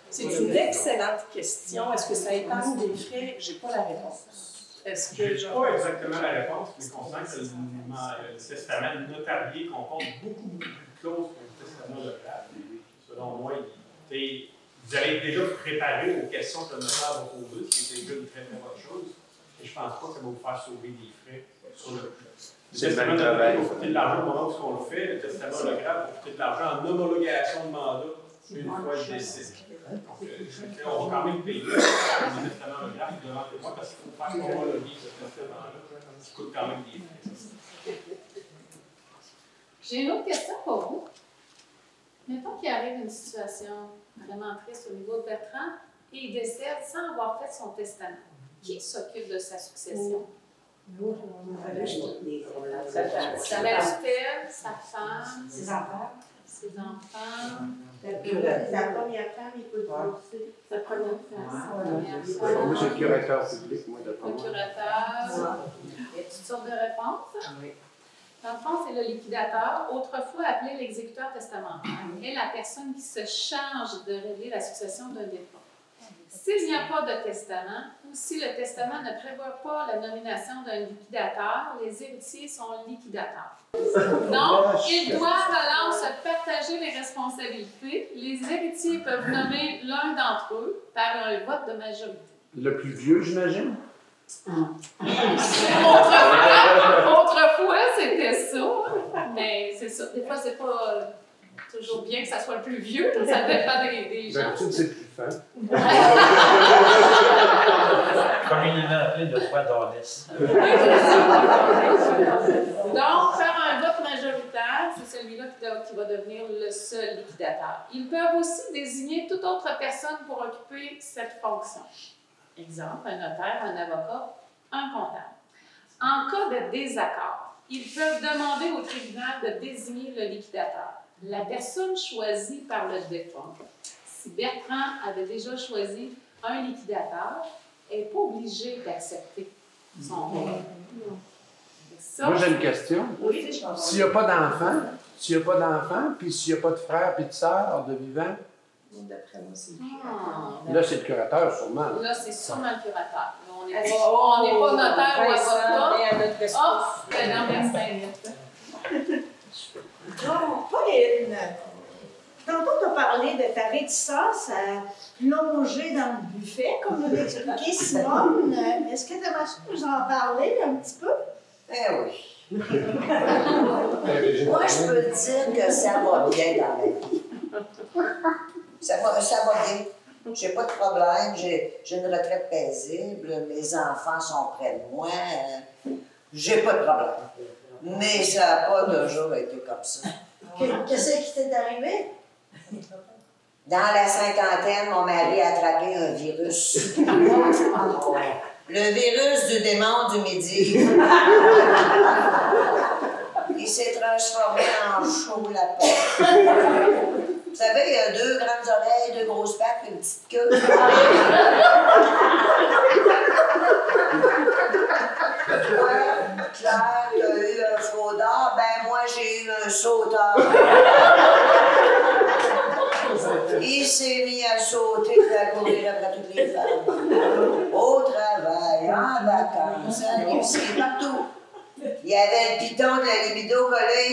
Speaker 6: C'est une excellente question. Est-ce que ça épargne des frais? Je n'ai pas la réponse. Est-ce que
Speaker 7: je n'ai pas exactement la réponse, mais conscient que le testament notarié comporte beaucoup plus de clauses que le testament local. Selon moi, vous allez être déjà préparé aux questions que le notaire va poser, ce qui est déjà une très très bonne chose. Et je ne pense pas que ça va vous faire sauver des frais sur le testament notarié va coûter de l'argent au moment où on le fait. Le testament local va coûter de l'argent en homologation de mandat une fois le décès. Donc, on va quand même payer le testament local devant le mois parce qu'il faut faire homologuer ce testament-là, qui coûte quand même des frais.
Speaker 1: J'ai une autre question pour vous. Mettons qu'il arrive une situation vraiment triste au niveau de Bertrand et il décède sans avoir fait son testament. Qui s'occupe de sa succession? Sa tutelle, sa femme, ses enfants. Sa
Speaker 13: première femme, il peut divorcer.
Speaker 1: Sa première femme.
Speaker 8: Moi, j'ai le curateur public, moi, d'après moi.
Speaker 1: Le curateur. Il y a toutes sortes de réponses. Dans le fond, c'est le liquidateur, autrefois appelé l'exécuteur testamentaire, est la personne qui se charge de régler la succession d'un défunt. S'il n'y a pas de testament, ou si le testament ne prévoit pas la nomination d'un liquidateur, les héritiers sont liquidateurs. Donc, ils doivent alors se partager les responsabilités. Les héritiers peuvent nommer l'un d'entre eux par un vote de majorité.
Speaker 8: Le plus vieux, j'imagine?
Speaker 1: Autrefois, c'était ça, mais c'est ça. Des fois, c'est pas toujours bien que ça soit le plus vieux, ça dépend des gens.
Speaker 8: D'habitude, c'est plus fin.
Speaker 4: Communément appelé de foi d'honnête.
Speaker 1: Donc, faire un vote majoritaire, c'est celui-là qui va devenir le seul liquidateur. Ils peuvent aussi désigner toute autre personne pour occuper cette fonction. Exemple, un notaire, un avocat, un comptable. En cas de désaccord, ils peuvent demander au tribunal de désigner le liquidateur. La personne choisie par le défunt, si Bertrand avait déjà choisi un liquidateur, n'est pas obligé d'accepter son rôle.
Speaker 8: Moi, j'ai une question.
Speaker 1: Oui,
Speaker 8: s'il n'y a pas d'enfant, puis s'il n'y a pas de frère et de sœur de vivant,
Speaker 6: d'après moi, c'est
Speaker 8: là, c'est le curateur, sûrement.
Speaker 1: Là, c'est sûrement le curateur. Là, on n'est pas notaire ou avocat.
Speaker 2: Donc, Pauline, tantôt tu as parlé de ta réticence à plonger dans le buffet, comme nous l'expliquait Simone. Est-ce que tu aimerais nous en parler un petit peu?
Speaker 5: Eh oui. Moi, je peux te dire que ça va bien dans ma vie. Ça va bien. J'ai pas de problème. J'ai une retraite paisible. Mes enfants sont près de moi. J'ai pas de problème. Mais ça n'a pas toujours été comme ça.
Speaker 2: Qu'est-ce qui t'est arrivé?
Speaker 5: Dans la cinquantaine, mon mari a attrapé un virus. Le virus du démon du midi. Il s'est transformé en chaud lapin. Vous savez, il y a 2 grandes oreilles, 2 grosses pattes, une petite queue. Claire, tu as eu un fraudeur, ben moi j'ai eu un sauteur. Il s'est mis à sauter et à courir après toutes les femmes. Au travail, en vacances, à l'épicerie, partout. Il y avait le piton de la libido collé.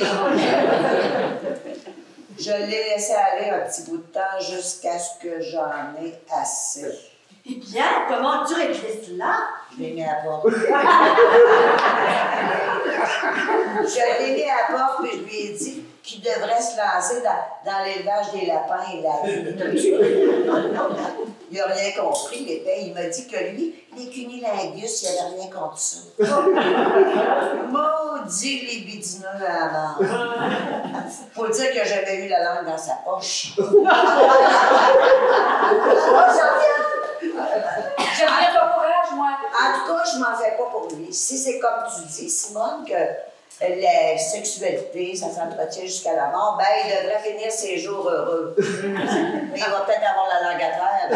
Speaker 5: Je l'ai laissé aller un petit bout de temps jusqu'à ce que j'en ai assez.
Speaker 2: Eh bien, comment tu restes là?
Speaker 5: Je l'ai mis à la porte. Je l'ai mis à la porte et je lui ai dit qu'il devrait se lancer dans l'élevage des lapins et la vie. Il n'a rien compris, l'épée. Il m'a dit que lui, les cunilingus, il n'avait rien contre ça. Maudit les bidineux à la mort. Faut dire qu'il n'a jamais eu la langue dans sa poche.
Speaker 9: J'aimerais ton courage, moi.
Speaker 5: En tout cas, je m'en fais pas pour lui. Si c'est comme tu dis, Simone, que la sexualité, ça s'entretient jusqu'à la mort, ben, il devrait finir ses jours heureux. Mais il va peut-être avoir la langue à terre.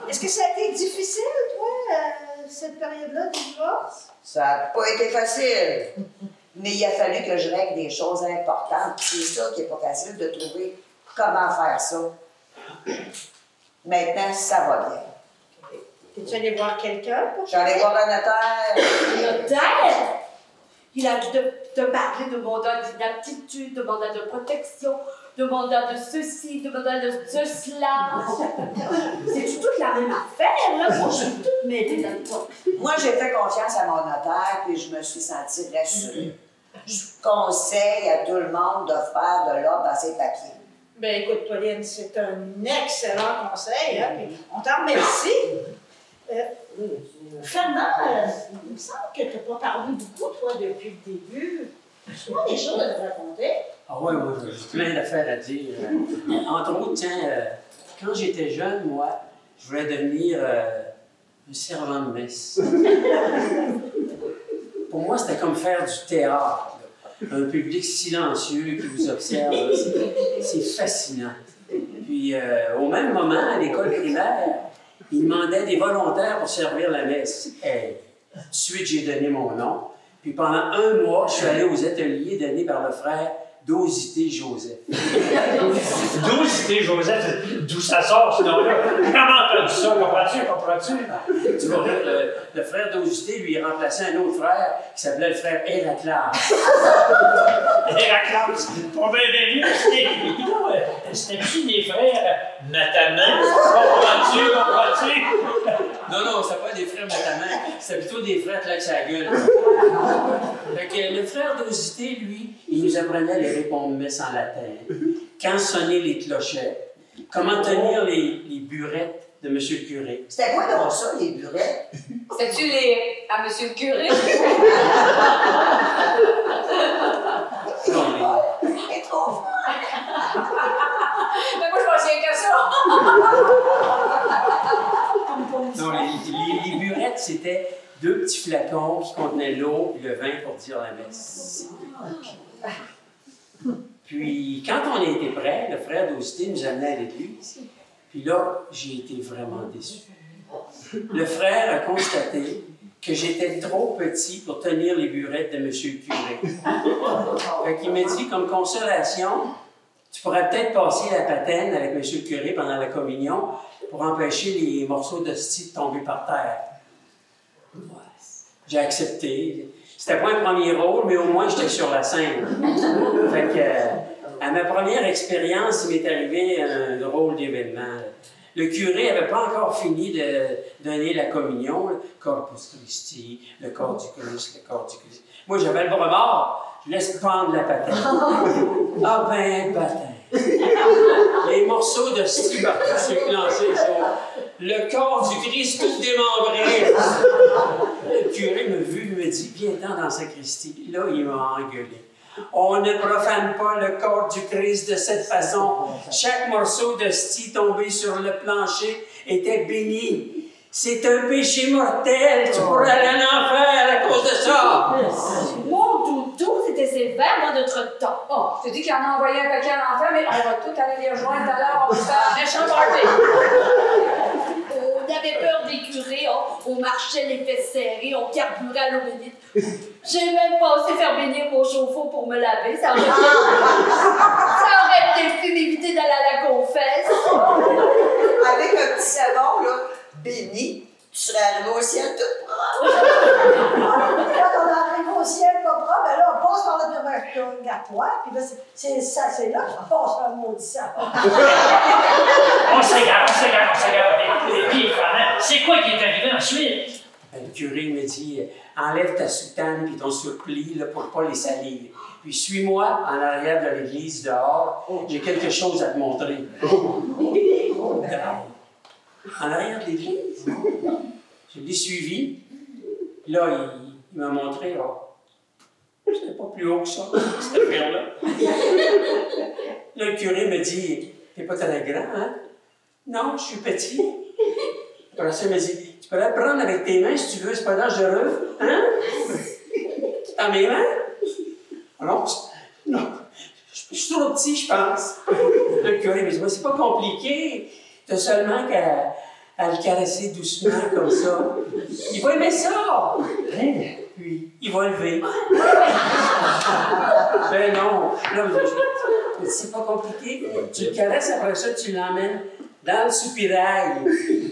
Speaker 2: Est-ce que ça a été difficile, toi, cette période-là du divorce?
Speaker 5: Ça n'a pas été facile. Mais il a fallu que je règle des choses importantes. C'est ça qui n'est pas facile de trouver comment faire ça. Maintenant, ça va bien.
Speaker 2: Es-tu allé voir quelqu'un pour ça?
Speaker 5: J'allais voir un notaire.
Speaker 3: Le notaire? Il a dû te parler de mandat d'inaptitude, de mandat de protection, de mandat de ceci, de mandat de cela. C'est toute la même affaire, là. Moi, je suis toute mêlée là-dedans.
Speaker 5: Moi, j'ai fait confiance à mon notaire, puis je me suis sentie rassurée. Je conseille à tout le monde de faire de l'ordre dans ses papiers.
Speaker 2: Ben écoute, Pauline, c'est un excellent conseil, hein, puis on t'en remercie. Fernand, il me semble que tu n'as pas parlé beaucoup, toi, depuis le début. Tu as des choses à te raconter?
Speaker 10: Ah oui, j'ai plein d'affaires à dire. Entre autres, tiens, quand j'étais jeune, moi, je voulais devenir un servant de messe. Pour moi, c'était comme faire du théâtre. Un public silencieux qui vous observe, c'est fascinant. Puis, au même moment, à l'école primaire, ils demandaient des volontaires pour servir la messe. Et tout de suite, j'ai donné mon nom. Puis pendant un mois, je suis allé aux ateliers donnés par le frère Dosité Joseph.
Speaker 4: Dosité Joseph, d'où ça sort ce nom-là? Comment t'as dit ça? Comprends-tu?
Speaker 10: Tu vois, le frère Dosité, lui, il remplaçait un autre frère qui s'appelait le frère Héraclas.
Speaker 4: Héraclas, pas bien vieux, c'était-tu des frères Mataman? Comprends-tu?
Speaker 10: Non, c'est pas des frères Mataman, c'est plutôt des frères claque sa gueule. Fait que le frère Dosité, lui, il nous apprenait les répondre-messes en latin, quand sonner les clochettes, comment tenir les burettes de M. le curé.
Speaker 5: C'était quoi donc ça, les burettes?
Speaker 9: C'était-tu les... à M. le curé?
Speaker 5: Il est trop fort!
Speaker 9: Mais moi, je pensais qu'à ça!
Speaker 10: Non, les burettes, c'était 2 petits flacons qui contenaient l'eau et le vin pour dire la messe. Puis, quand on était prêts, le frère d'Austin nous amenait à l'église. Puis là, j'ai été vraiment déçu. Le frère a constaté que j'étais trop petit pour tenir les burettes de M. le curé. Fait qu'il m'a dit, comme consolation, tu pourrais peut-être passer la patène avec M. le curé pendant la communion pour empêcher les morceaux d'hostie de tomber par terre. J'ai accepté. C'était pas un premier rôle, mais au moins j'étais sur la scène. Fait que, à ma première expérience, il m'est arrivé un drôle d'événement. Le curé n'avait pas encore fini de donner la communion, le Corpus Christi, le corps du Christ, le corps du Christ. Moi, j'avais le bras mort, je laisse pendre la patine. Ah ben, patine. Les morceaux de style partout sur le plancher, le corps du Christ tout démembré. Le curé m'a vu, il me dit, viens-t'en dans la sacristie. Là, il m'a engueulé. On ne profane pas le corps du Christ de cette façon. Chaque morceau de stie tombé sur le plancher était béni. C'est un péché mortel. Tu pourrais aller en enfer à cause de ça.
Speaker 3: Mon doudou, c'était sévère dans notre temps.
Speaker 9: Oh, tu dis qu'il en a envoyé un paquet à l'enfer, mais on va tout aller les rejoindre tout à l'heure. On va faire un méchant party.
Speaker 3: On avait peur des curés, on marchait les fesses serrées, on carburait à l'eau bénite. J'ai même pensé faire bénir mon chauffe-eau pour me laver. Ça aurait peut-être pu m'éviter d'aller à la confesse.
Speaker 5: Avec un petit savon, là, béni, tu serais arrivé au ciel tout propre.
Speaker 2: Quand on arrive au ciel pas propre, ben là, on passe par le purgatoire, puis là, c'est là qu'on passe par le maudissant.
Speaker 4: On s'égare. Et puis, c'est quoi qui est arrivé ensuite?
Speaker 10: Le curé me dit, enlève ta soutane et ton surplis là, pour ne pas les salir. puis suis-moi en arrière de l'église dehors. J'ai quelque chose à te montrer. En arrière de l'église. Je l'ai suivi. Puis là, il m'a montré, c'était pas plus haut que ça, cette affaire-là. Là, le curé me dit, t'es pas très grand, hein? Non, je suis petit. Après ça, il m'a dit, tu peux la prendre avec tes mains si tu veux, c'est pas dangereux, hein? Dans mes mains? Alors, non, je suis trop petit, je pense. Le curé me dit, c'est pas compliqué, t'as seulement qu'à le caresser doucement comme ça. Il va aimer ça! Puis, il va lever. Ben non, là, c'est pas compliqué. Tu le caresses, après ça, tu l'emmènes dans le soupirail.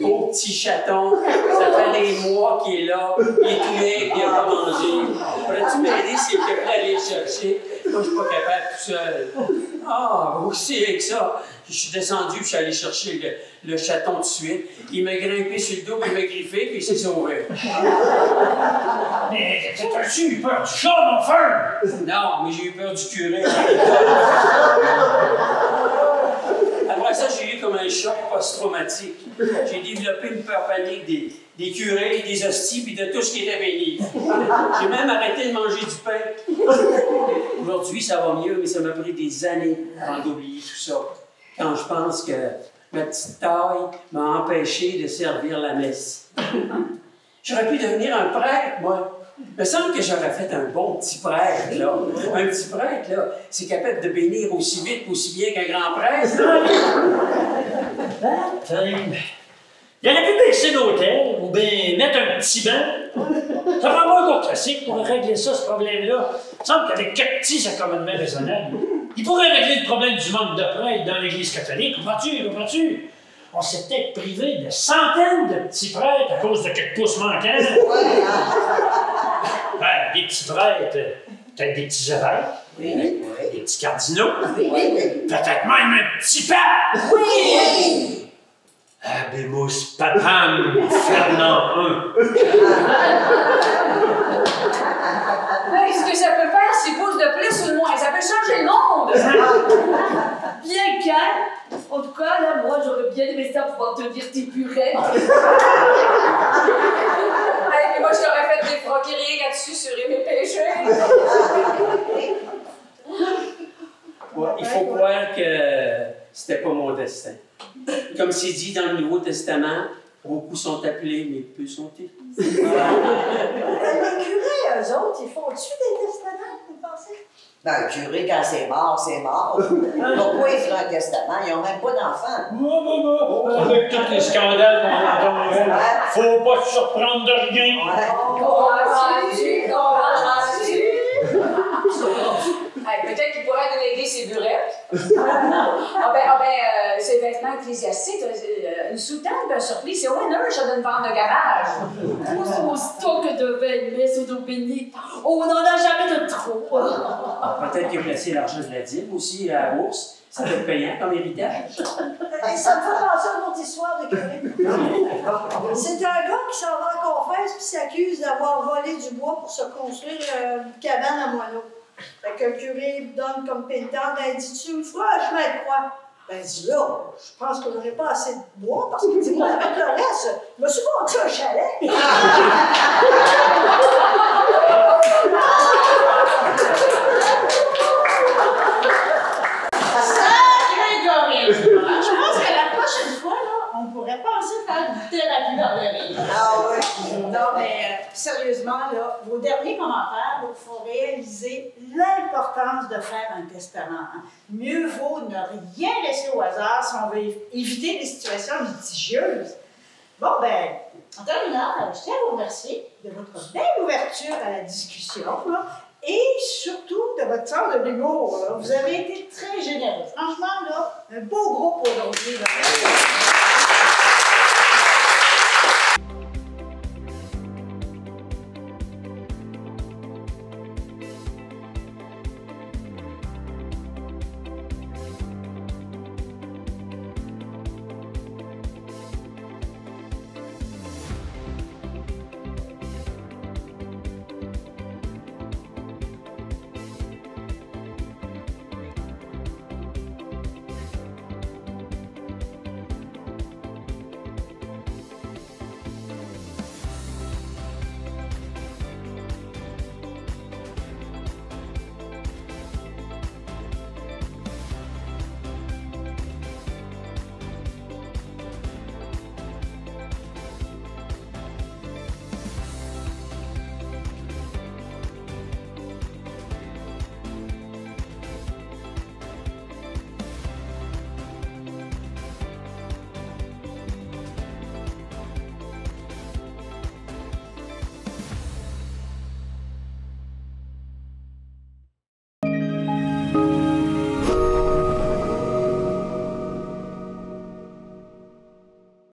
Speaker 10: Au petit chaton, ça fait des mois qu'il est là, il est tout maigre, il n'a pas mangé. Pourrais-tu m'aider s'il te plaît à aller le chercher? Moi, je suis pas capable tout seul. Ah, aussi avec ça. Je suis descendu, puis je suis allé chercher le chaton tout de suite. Il m'a grimpé sur le dos, puis il m'a griffé, puis il s'est sauvé.
Speaker 4: Mais t'as-tu eu peur du chat, mon frère?
Speaker 10: Non, mais j'ai eu peur du curé. Après ça, j'ai eu comme un choc post-traumatique. J'ai développé une peur panique des curés, des hosties, puis de tout ce qui était béni. J'ai même arrêté de manger du pain. Aujourd'hui, ça va mieux, mais ça m'a pris des années avant d'oublier tout ça. Quand je pense que ma petite taille m'a empêché de servir la messe. J'aurais pu devenir un prêtre, moi. Il me semble que j'aurais fait un bon petit prêtre, là. Un petit prêtre, là, c'est capable de bénir aussi vite, aussi bien qu'un grand prêtre.
Speaker 4: Il aurait pu baisser l'hôtel ou bien mettre un petit banc. Ça prend pas un cours classique pour régler ça, ce problème-là. Il me semble qu'avec 4 petits, c'est commodement raisonnable. Il pourrait régler le problème du manque de prêtres dans l'Église catholique. Comprends-tu? On s'est peut-être privé de centaines de petits prêtres à cause de quelques pouces manquants. Ben, des petits prêtres, peut-être des petits évêques, des petits cardinaux, peut-être même un petit pape.
Speaker 5: Oui!
Speaker 4: Habemus papam Fernand I.
Speaker 9: Ce que ça peut faire, 6 pouces de plus ou de moins, ça peut changer le monde!
Speaker 3: Bien calme. En tout cas, là, moi, j'aurais bien aimé ça pouvoir te dire tes purées.
Speaker 9: Hey, puis moi, je t'aurais fait des frocs rien qu'à susurrer mes péchés.
Speaker 10: Ouais, il faut croire que c'était pas mon destin. Comme c'est dit dans le Nouveau Testament, beaucoup sont appelés, mais peu sont élus.
Speaker 13: Les curés, eux autres, ils font-tu des testaments, vous pensez?
Speaker 5: Ben, le curé, quand c'est mort, c'est mort. Pourquoi il fera un testament? Ils n'ont même pas d'enfants.
Speaker 4: Avec tous les scandales qu'on entend, faut pas se surprendre de rien.
Speaker 9: Comprends-tu? Hey, peut-être qu'il pourrait nous léguer ses burettes. Ses vêtements ecclésiastiques, une soutane d'un surplis, c'est au honneur, ça donne vente de garage.
Speaker 3: Aussitôt que devait une messe au dos béni, on n'en a jamais de trop.
Speaker 10: Peut-être qu'il a placé l'argent de la dîme aussi à la bourse. Ça peut être payant comme héritage.
Speaker 13: Et ça me fait penser à une autre histoire de curé. C'est un gars qui s'en va en confesse puis s'accuse d'avoir volé du bois pour se construire une cabane à moineaux. Fait que le curé donne comme pénitence, ben dis-tu une fois un chemin de croix? Ben dis là, je pense qu'on n'aurait pas assez de bois parce que dis-moi avec le reste, je me suis vendu un chalet.
Speaker 2: Je pense que la prochaine fois, là, on pourrait penser faire une thérapie dans le rire.
Speaker 5: Ah oui?
Speaker 2: Non, mais sérieusement, là, vos derniers commentaires vous font réaliser l'importance de faire un testament. Hein. Mieux vaut ne rien laisser au hasard si on veut éviter des situations litigieuses. Bon, ben, en terminant, je tiens à vous remercier de votre belle ouverture à la discussion, là, et surtout de votre sens de l'humour. Vous avez été très généreux. Franchement, là, un beau groupe aujourd'hui.